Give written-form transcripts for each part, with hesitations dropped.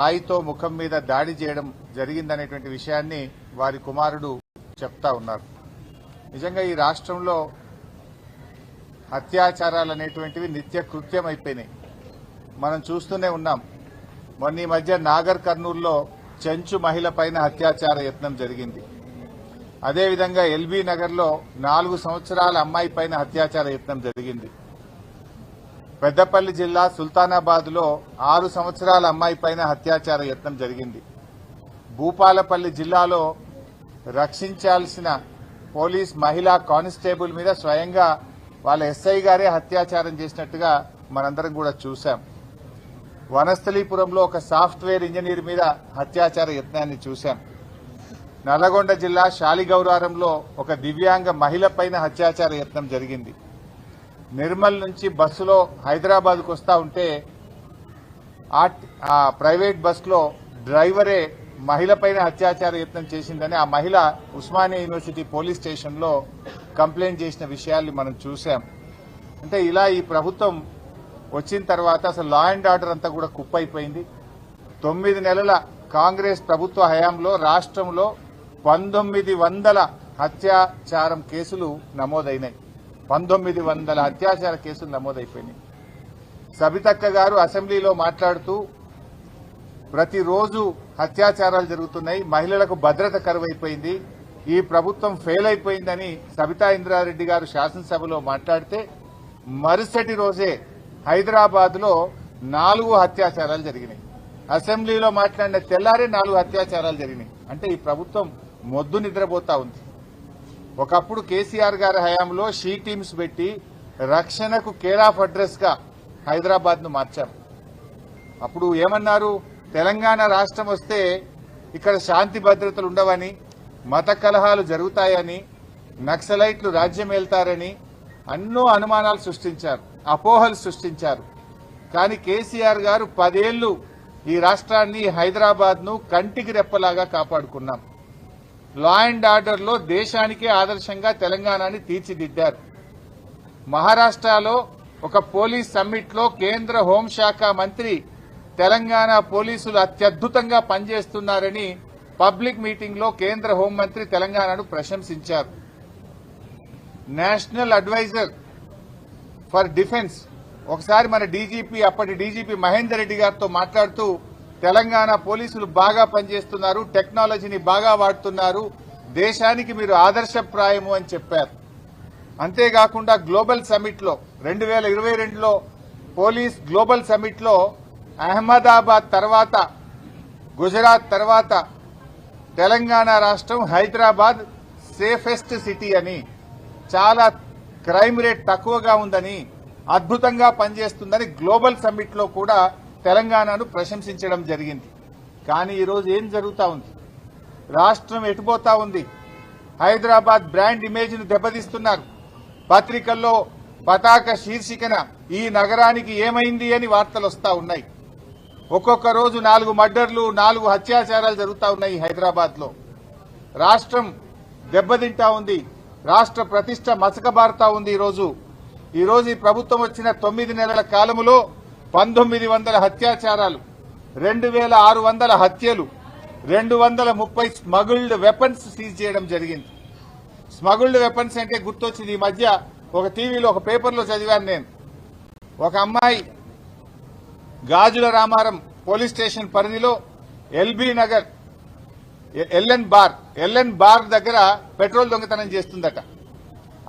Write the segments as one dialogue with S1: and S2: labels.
S1: రాయితో ముఖం మీద దాడి చేయడం జరిగిందనేటువంటి విషయాన్ని వారి కుమారుడు చెప్తా ఉన్నారు. నిజంగా ఈ రాష్ట్రంలో అత్యాచారాలు అనేటువంటివి నిత్య కృత్యం అయిపోయినాయి. మనం చూస్తూనే ఉన్నాం. మొన్న ఈ మధ్య నాగర్ కర్నూలులో చెంచు మహిళ పైన అత్యాచార యత్నం జరిగింది. అదేవిధంగా ఎల్బీ నగర్లో 4 సంవత్సరాల అమ్మాయి పైన అత్యాచార యత్నం జరిగింది. పెద్దపల్లి జిల్లా సుల్తానాబాద్లో 6 సంవత్సరాల అమ్మాయి పైన అత్యాచార యత్నం జరిగింది. భూపాలపల్లి జిల్లాలో రక్షించాల్సిన పోలీస్ మహిళా కానిస్టేబుల్ మీద స్వయంగా వాళ్ళ ఎస్ఐ గారే అత్యాచారం చేసినట్టుగా మనందరం కూడా చూశాం. వనస్థలీపురంలో ఒక సాఫ్ట్వేర్ ఇంజనీర్ మీద అత్యాచార యత్నాన్ని చూశాం. నల్లగొండ జిల్లా శాలిగౌరారంలో ఒక దివ్యాంగ మహిళ పైన అత్యాచార యత్నం జరిగింది. నిర్మల్ నుంచి బస్సులో హైదరాబాద్కు వస్తా ఉంటే ఆ ప్రైవేట్ బస్సులో డ్రైవరే మహిళ పైన అత్యాచార యత్నం చేసిందని ఆ మహిళ ఉస్మానియా యూనివర్సిటీ పోలీస్ స్టేషన్లో కంప్లైంట్ చేసిన విషయాల్ని మనం చూశాం. అంటే ఇలా ఈ ప్రభుత్వం వచ్చిన తర్వాత అసలు లా అండ్ ఆర్డర్ అంతా కూడా కుప్పైపోయింది. 9 నెలల కాంగ్రెస్ ప్రభుత్వ హయాంలో రాష్ట్రంలో 1900 అత్యాచారం కేసులు నమోదైనాయి. 1900 అత్యాచార కేసులు నమోదైపోయినాయి. సబితక్క గారు అసెంబ్లీలో మాట్లాడుతూ ప్రతిరోజు అత్యాచారాలు జరుగుతున్నాయి, మహిళలకు భద్రత కరువైపోయింది, ఈ ప్రభుత్వం ఫెయిల్ అయిపోయిందని సబితా ఇంద్రారెడ్డి గారు శాసనసభలో మాట్లాడితే మరుసటి రోజే హైదరాబాద్ లో 4 అత్యాచారాలు జరిగినాయి. అసెంబ్లీలో మాట్లాడిన తెల్లారే 4 అత్యాచారాలు జరిగినాయి. అంటే ఈ ప్రభుత్వం మొద్దు నిద్రపోతా ఉంది. ఒకప్పుడు కేసీఆర్ గారి హయాంలో షీ టీమ్స్ పెట్టి రక్షణకు కేర్ ఆఫ్ అడ్రస్ గా హైదరాబాద్ ను మార్చారు. అప్పుడు ఏమన్నారు, తెలంగాణ రాష్ట్రం వస్తే ఇక్కడ శాంతి భద్రతలు ఉండవని, మత కలహాలు జరుగుతాయని, నక్సలైట్లు రాజ్యం వెళ్తారని ఎన్నో అనుమానాలు సృష్టించారు, అపోహలు సృష్టించారు. కానీ కేసీఆర్ గారు 10 ఏళ్లు ఈ రాష్ట్రాన్ని హైదరాబాద్ ను కంటికి రెప్పలాగా కాపాడుకున్నాం. లా అండ్ ఆర్డర్ లో దేశానికే ఆదర్శంగా తెలంగాణని తీర్చిదిద్దారు. మహారాష్ట్రలో ఒక పోలీస్ సమ్మిట్ లో కేంద్ర హోంశాఖ మంత్రి తెలంగాణ పోలీసులు అత్యద్భుతంగా పనిచేస్తున్నారని పబ్లిక్ మీటింగ్ లో కేంద్ర హోంమంత్రి తెలంగాణను ప్రశంసించారు. నేషనల్ అడ్వైజర్ ఫర్ డిఫెన్స్ ఒకసారి మన డీజీపీ, అప్పటి డీజీపీ మహేందర్ రెడ్డి గారితో మాట్లాడుతూ తెలంగాణ పోలీసులు బాగా పనిచేస్తున్నారు, టెక్నాలజీని బాగా వాడుతున్నారు, దేశానికి మీరు ఆదర్శప్రాయము అని చెప్పారు. అంతేకాకుండా గ్లోబల్ సమ్మిట్ లో 2022లో పోలీస్ గ్లోబల్ సమ్మిట్ లో అహ్మదాబాద్ తర్వాత, గుజరాత్ తర్వాత తెలంగాణ రాష్ట్రం హైదరాబాద్ సేఫెస్ట్ సిటీ అని, చాలా క్రైమ్ రేట్ తక్కువగా ఉందని, అద్భుతంగా పనిచేస్తుందని గ్లోబల్ సమ్మిట్ లో కూడా తెలంగాణను ప్రశంసించడం జరిగింది. కానీ ఈరోజు ఏం జరుగుతా ఉంది? రాష్ట్రం ఎటుపోతా ఉంది? హైదరాబాద్ బ్రాండ్ ఇమేజ్ ను దెబ్బతీస్తున్నారు. పత్రికల్లో పతాక శీర్షికన ఈ నగరానికి ఏమైంది అని వార్తలు వస్తా ఉన్నాయి. ఒక్కొక్క రోజు 4 మర్డర్లు, 4 అత్యాచారాలు జరుగుతా ఉన్నాయి హైదరాబాద్ లో. రాష్ట్రం దెబ్బతింటా ఉంది, రాష్ట్ర ప్రతిష్ట మసకబారుతా ఉంది. ఈ రోజు ఈ ప్రభుత్వం వచ్చిన 9 నెలల కాలములో 1900 అత్యాచారాలు, 2600 హత్యలు, 230 స్మగుల్డ్ వెపన్స్ సీజ్ చేయడం జరిగింది. స్మగుల్డ్ వెపన్స్ అంటే గుర్తొచ్చింది. ఈ మధ్య ఒక టీవీలో ఒక పేపర్లో చదివాను నేను. ఒక అమ్మాయి గాజుల రామారం పోలీస్ స్టేషన్ పరిధిలో ఎల్బీ నగర్ ఎల్ఎన్ బార్ దగ్గర పెట్రోల్ దొంగతనం చేస్తుందట.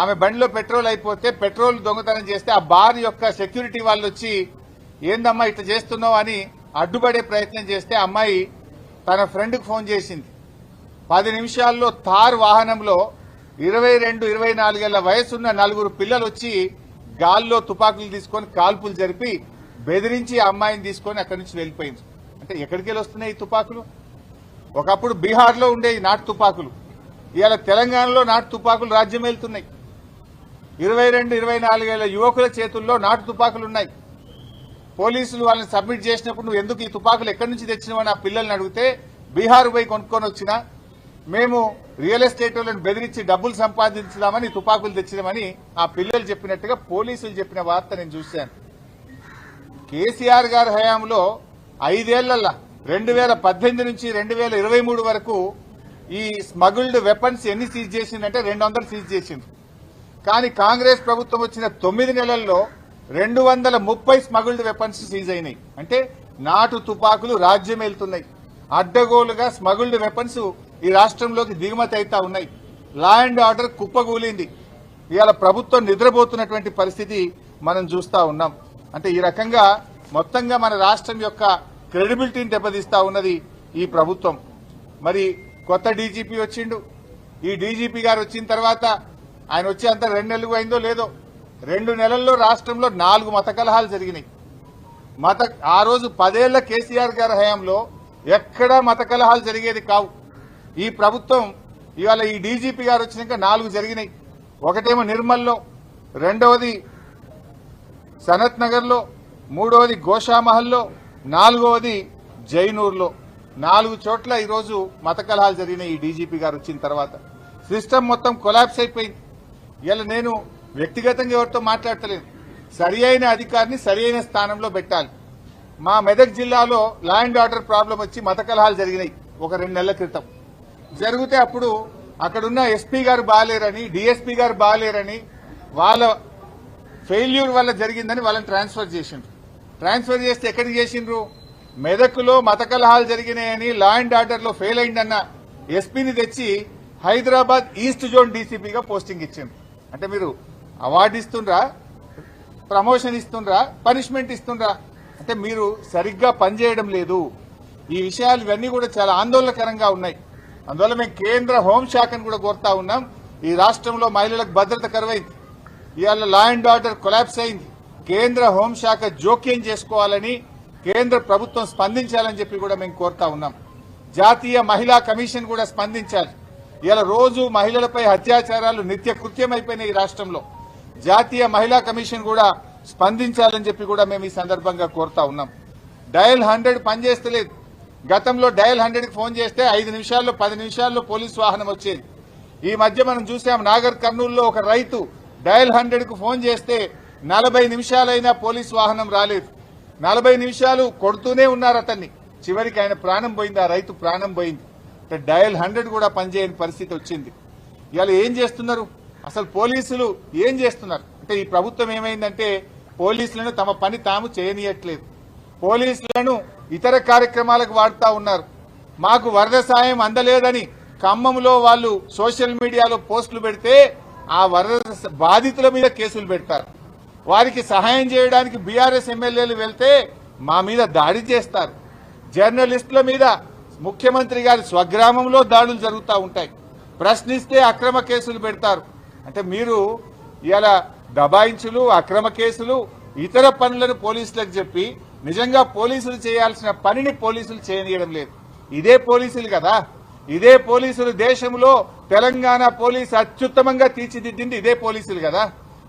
S1: ఆమె బండిలో పెట్రోల్ అయిపోతే పెట్రోల్ దొంగతనం చేస్తే ఆ బార్ యొక్క సెక్యూరిటీ వాళ్ళు వచ్చి ఏందమ్మా ఇట్లా చేస్తున్నావు అని అడ్డుపడే ప్రయత్నం చేస్తే అమ్మాయి తన ఫ్రెండ్కు ఫోన్ చేసింది. 10 నిమిషాల్లో థార్ వాహనంలో 22-24 ఏళ్ల వయసున్న 4 పిల్లలు వచ్చి గాల్లో తుపాకులు తీసుకొని కాల్పులు జరిపి బెదిరించి ఆ అమ్మాయిని తీసుకొని అక్కడి నుంచి వెళ్లిపోయింది. అంటే ఎక్కడికి వెళ్ళి వస్తున్నాయి ఈ తుపాకులు? ఒకప్పుడు బీహార్లో ఉండే ఈ నాటు తుపాకులు ఇవాళ తెలంగాణలో నాటు తుపాకులు రాజ్యం వెళ్తున్నాయి. 22-24 ఏళ్ల యువకుల చేతుల్లో నాటు తుపాకులున్నాయి. పోలీసులు వాళ్ళని సబ్మిట్ చేసినప్పుడు నువ్వు ఎందుకు ఈ తుపాకులు ఎక్కడి నుంచి తెచ్చినావని ఆ పిల్లల్ని అడిగితే బీహార్ పోయి కొనుక్కొని వచ్చినా, మేము రియల్ ఎస్టేట్ వాళ్ళని బెదిరించి డబ్బులు సంపాదించదామని తుపాకులు తెచ్చినామని ఆ పిల్లలు చెప్పినట్టుగా పోలీసులు చెప్పిన వార్త నేను చూశాను. కేసీఆర్ గారి హయాంలో 5 ఏళ్లల్లా 2018 నుంచి 2023 వరకు ఈ స్మగుల్డ్ వెపన్స్ ఎన్ని సీజ్ చేసిందంటే 200 సీజ్ చేసింది. కానీ కాంగ్రెస్ ప్రభుత్వం వచ్చిన 9 నెలల్లో 230 స్మగుల్డ్ వెపన్స్ సీజ్ అయినాయి. అంటే నాటు తుపాకులు రాజ్యం వెళ్తున్నాయి. అడ్డగోలుగా స్మగుల్డ్ వెపన్స్ ఈ రాష్ట్రంలోకి దిగుమతి అవుతా ఉన్నాయి. లా అండ్ ఆర్డర్ కుప్పగూలింది. ఇవాళ ప్రభుత్వం నిద్రపోతున్నటువంటి పరిస్థితి మనం చూస్తా ఉన్నాం. అంటే ఈ రకంగా మొత్తంగా మన రాష్ట్రం యొక్క క్రెడిబిలిటీని దెబ్బతీస్తా ఉన్నది ఈ ప్రభుత్వం. మరి కొత్త డీజీపీ వచ్చిండు. ఈ డీజీపీ గారు వచ్చిన తర్వాత ఆయన వచ్చే అంత 2 నెలలు అయిందో లేదో, 2 నెలల్లో రాష్ట్రంలో 4 మత కలహాలు జరిగినాయి. ఆ రోజు 10 ఏళ్ల కేసీఆర్ గారి హయాంలో ఎక్కడా మత కలహాలు జరిగేది కావు. ఈ ప్రభుత్వం ఇవాళ ఈ డీజీపీ గారు వచ్చినాక 4 జరిగినాయి. ఒకటేమో నిర్మల్లో, రెండవది సనత్ నగర్లో, మూడవది గోషామహల్లో, 4వది జైనూర్లో. 4 చోట్ల ఈరోజు మత కలహాలు జరిగినాయి ఈ డీజీపీ గారు వచ్చిన తర్వాత. సిస్టమ్ మొత్తం కొలాప్స్ అయిపోయింది. ఇలా నేను వ్యక్తిగతంగా ఎవరితో మాట్లాడతలేను. సరి అయిన అధికారిని సరి అయిన స్థానంలో పెట్టాలి. మా మెదక్ జిల్లాలో లా అండ్ ఆర్డర్ ప్రాబ్లం వచ్చి మత కలహాలు జరిగినాయి ఒక 2 నెలల క్రితం. జరిగితే అప్పుడు అక్కడున్న ఎస్పీ గారు బాగాలేరని, డీఎస్పీ గారు బాగాలేరని, వాళ్ళ ఫెయిల్యూర్ వల్ల జరిగిందని వాళ్ళని ట్రాన్స్ఫర్ చేసిండ్రు. ట్రాన్స్ఫర్ చేస్తే ఎక్కడికి చేసిండ్రు? మెదక్లో మత కలహాలు జరిగినాయని లా అండ్ ఆర్డర్ లో ఫెయిల్ అయిందన్న ఎస్పీని తెచ్చి హైదరాబాద్ ఈస్ట్ జోన్ డీసీపీగా పోస్టింగ్ ఇచ్చిండ్రు. అంటే మీరు అవార్డు ఇస్తుండ్రా, ప్రమోషన్ ఇస్తుండ్రా, పనిష్మెంట్ ఇస్తుండ్రా? అంటే మీరు సరిగ్గా పనిచేయడం లేదు. ఈ విషయాలు ఇవన్నీ కూడా చాలా ఆందోళనకరంగా ఉన్నాయి. అందువల్ల మేము కేంద్ర హోంశాఖను కూడా కోరుతా ఉన్నాం. ఈ రాష్ట్రంలో మహిళలకు భద్రత కరువైంది. ఇవాళ లా అండ్ ఆర్డర్ కొలాప్స్ అయింది. కేంద్ర హోంశాఖ జోక్యం చేసుకోవాలని, కేంద్ర ప్రభుత్వం స్పందించాలని చెప్పి కూడా మేము కోరుతా ఉన్నాం. జాతీయ మహిళా కమిషన్ కూడా స్పందించాలి. ఇలా రోజు మహిళలపై అత్యాచారాలు నిత్య కృత్యమైపోయినాయి ఈ రాష్ట్రంలో. జాతీయ మహిళా కమిషన్ కూడా స్పందించాలని చెప్పి కూడా మేము ఈ సందర్భంగా కోరుతా ఉన్నాం. డయల్ 100 పనిచేస్తలేదు. గతంలో డయల్ 100కి ఫోన్ చేస్తే 5 నిమిషాల్లో 10 నిమిషాల్లో పోలీసు వాహనం వచ్చేది. ఈ మధ్య మనం చూసాం నాగర్ కర్నూలులో ఒక రైతు డయల్ 100కు ఫోన్ చేస్తే 40 నిమిషాలైనా పోలీసు వాహనం రాలేదు. 40 నిమిషాలు కొడుతూనే ఉన్నారు అతన్ని. చివరికి ఆయన ప్రాణం పోయింది, ఆ రైతు ప్రాణం పోయింది. డయల్ 100 కూడా పనిచేయని పరిస్థితి వచ్చింది. ఇవాళ ఏం చేస్తున్నారు అసలు పోలీసులు? ఏం చేస్తున్నారు అంటే ఈ ప్రభుత్వం ఏమైందంటే పోలీసులను తమ పని తాము చేయనీయట్లేదు. పోలీసులను ఇతర కార్యక్రమాలకు వాడుతా ఉన్నారు. మాకు వరద సాయం అందలేదని ఖమ్మంలో వాళ్ళు సోషల్ మీడియాలో పోస్టులు పెడితే ఆ వరద బాధితుల మీద కేసులు పెడతారు. వారికి సహాయం చేయడానికి బీఆర్ఎస్ ఎమ్మెల్యేలు వెళ్తే మా మీద దాడి చేస్తారు. జర్నలిస్టుల మీద ముఖ్యమంత్రి గారి స్వగ్రామంలో దాడులు జరుగుతూ ఉంటాయి. ప్రశ్నిస్తే అక్రమ కేసులు పెడతారు. అంటే మీరు ఇలా దబాయించులు, అక్రమ కేసులు, ఇతర పనులను పోలీసులకు చెప్పి నిజంగా పోలీసులు చేయాల్సిన పనిని పోలీసులు చేయనీయడం లేదు. ఇదే పోలీసులు కదా, ఇదే పోలీసులు దేశంలో తెలంగాణ పోలీసు అత్యుత్తమంగా తీర్చిదిద్దింది ఇదే పోలీసులు కదా.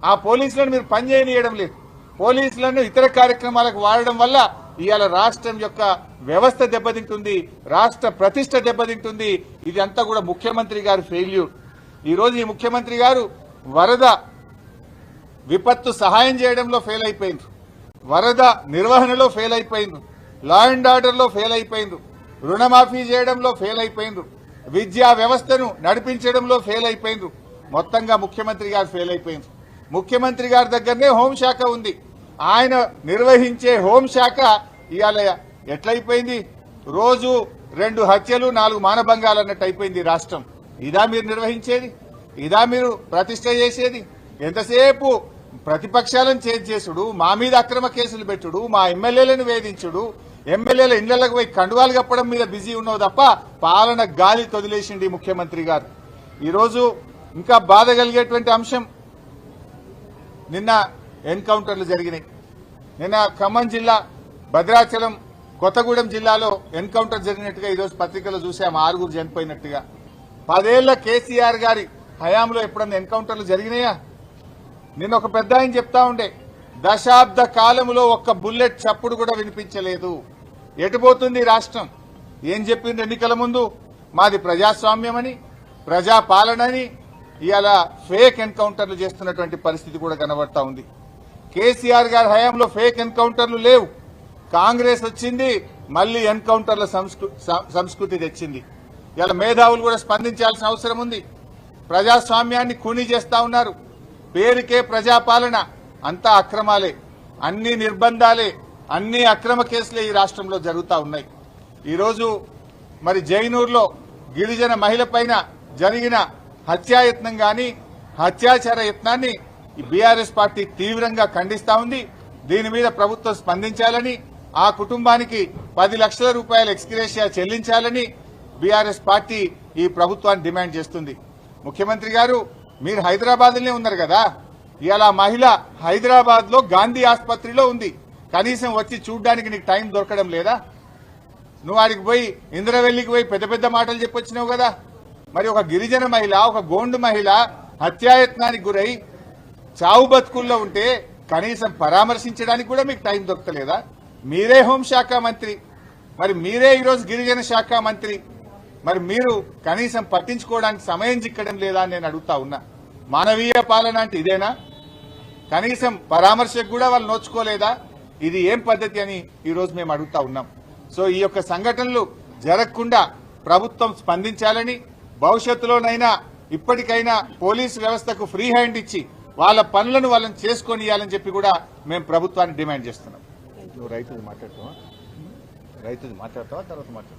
S1: ఆ పోలీసులను మీరు పని చేయనీయడం లేదు. పోలీసులను ఇతర కార్యక్రమాలకు వాడడం వల్ల ఇవాళ రాష్ట్రం యొక్క వ్యవస్థ దెబ్బతింటుంది, రాష్ట్ర ప్రతిష్ట దెబ్బతింటుంది. ఇది అంతా కూడా ముఖ్యమంత్రి గారి ఫెయిల్యూర్. ఈరోజు ఈ ముఖ్యమంత్రి గారు వరద విపత్తు సహాయం చేయడంలో ఫెయిల్ అయిపోయింది, వరద నిర్వహణలో ఫెయిల్ అయిపోయింది, లా అండ్ ఆర్డర్ లో ఫెయిల్ అయిపోయింది, రుణమాఫీ చేయడంలో ఫెయిల్ అయిపోయింది, విద్యా వ్యవస్థను నడిపించడంలో ఫెయిల్ అయిపోయింది. మొత్తంగా ముఖ్యమంత్రి గారు ఫెయిల్ అయిపోయింది. ముఖ్యమంత్రి గారి దగ్గరనే హోంశాఖ ఉంది. ఆయన నిర్వహించే హోంశాఖ ఇవాళ ఎట్లయిపోయింది? రోజు 2 హత్యలు 4 మానభంగాలు అన్నట్టు అయిపోయింది రాష్ట్రం. ఇదా మీరు నిర్వహించేది? ఇదా మీరు ప్రతిష్ట చేసేది? ఎంతసేపు ప్రతిపక్షాలను చేసుడు, మా మీద అక్రమ కేసులు పెట్టుడు, మా ఎమ్మెల్యేలను వేధించుడు, ఎమ్మెల్యేల ఇళ్లకు పోయి కండువాలు కప్పడం మీద బిజీ ఉన్నావు తప్ప పాలన గాలి తొదిలేసింది ముఖ్యమంత్రి గారు. ఈరోజు ఇంకా బాధ కలిగేటువంటి అంశం, నిన్న ఎన్కౌంటర్లు జరిగినాయి. నిన్న ఖమ్మం జిల్లా, భద్రాచలం, కొత్తగూడెం జిల్లాలో ఎన్కౌంటర్ జరిగినట్టుగా ఈరోజు పత్రికలో చూసాం. 6 చనిపోయినట్టుగా. 10 ఏళ్ల కేసీఆర్ గారి హయాంలో ఎప్పుడన్నా ఎన్కౌంటర్లు జరిగినాయా? నిన్న ఒక పెద్ద ఆయన చెప్తా ఉండే, దశాబ్ద కాలంలో ఒక్క బుల్లెట్ చప్పుడు కూడా వినిపించలేదు. ఎటుపోతుంది రాష్ట్రం? ఏం చెప్పింది ఎన్నికల ముందు? మాది ప్రజాస్వామ్యమని, ప్రజాపాలనని. ఇవాళ ఫేక్ ఎన్కౌంటర్లు చేస్తున్నటువంటి పరిస్థితి కూడా కనబడతా ఉంది. కేసీఆర్ గారి హయాంలో ఫేక్ ఎన్కౌంటర్లు లేవు. కాంగ్రెస్ వచ్చింది, మళ్లీ ఎన్కౌంటర్ల సంస్కృతి తెచ్చింది. ఇలా మేధావులు కూడా స్పందించాల్సిన అవసరం ఉంది. ప్రజాస్వామ్యాన్ని ఖూనీ చేస్తా ఉన్నారు. పేరుకే ప్రజాపాలన, అంతా అక్రమాలే, అన్ని నిర్బంధాలే, అన్ని అక్రమ కేసులే ఈ రాష్ట్రంలో జరుగుతూ ఉన్నాయి. ఈరోజు మరి జైనూర్లో గిరిజన మహిళ పైన జరిగిన హత్యాయత్నం గాని అత్యాచార యత్నాన్ని బీఆర్ఎస్ పార్టీ తీవ్రంగా ఖండిస్తా ఉంది. దీని మీద ప్రభుత్వం స్పందించాలని, ఆ కుటుంబానికి 10 లక్షల రూపాయల ఎక్స్గ్రేషియా చెల్లించాలని బీఆర్ఎస్ పార్టీ ఈ ప్రభుత్వాన్ని డిమాండ్ చేస్తుంది. ముఖ్యమంత్రి గారు, మీరు హైదరాబాద్లోనే ఉన్నారు కదా, ఇలా మహిళ హైదరాబాద్ లో గాంధీ ఆసుపత్రిలో ఉంది, కనీసం వచ్చి చూడ్డానికి నీకు టైం దొరకడం లేదా? నువ్వు ఆడికి పోయి ఇంద్రవెల్లికి పోయి పెద్ద పెద్ద మాటలు చెప్పొచ్చినావు కదా. మరి ఒక గిరిజన మహిళ, ఒక గోండు మహిళ హత్యాయత్నానికి గురై చావు బతుకుల్లో ఉంటే కనీసం పరామర్శించడానికి కూడా మీకు టైం దొరకలేదా? మీరే హోంశాఖ మంత్రి, మరి మీరే ఈరోజు గిరిజన శాఖ మంత్రి, మరి మీరు కనీసం పట్టించుకోవడానికి సమయం చిక్కడం లేదా అని నేను అడుగుతా ఉన్నా. మానవీయ పాలన అంటే ఇదేనా? కనీసం పరామర్శకు కూడా వాళ్ళు నోచుకోలేదా? ఇది ఏం పద్ధతి అని ఈరోజు మేము అడుగుతా ఉన్నాం. సో ఈ యొక్క సంఘటనలు జరగకుండా ప్రభుత్వం స్పందించాలని, భవిష్యత్తులోనైనా ఇప్పటికైనా పోలీసు వ్యవస్థకు ఫ్రీ హ్యాండ్ ఇచ్చి వాళ్ళ పనులను వాళ్ళని చేసుకొని ఇవ్వాలని చెప్పి కూడా మేము ప్రభుత్వాన్ని డిమాండ్ చేస్తున్నాం. నువ్వు రైతుది మాట్లాడతావా తర్వాత మాట్లాడతావు.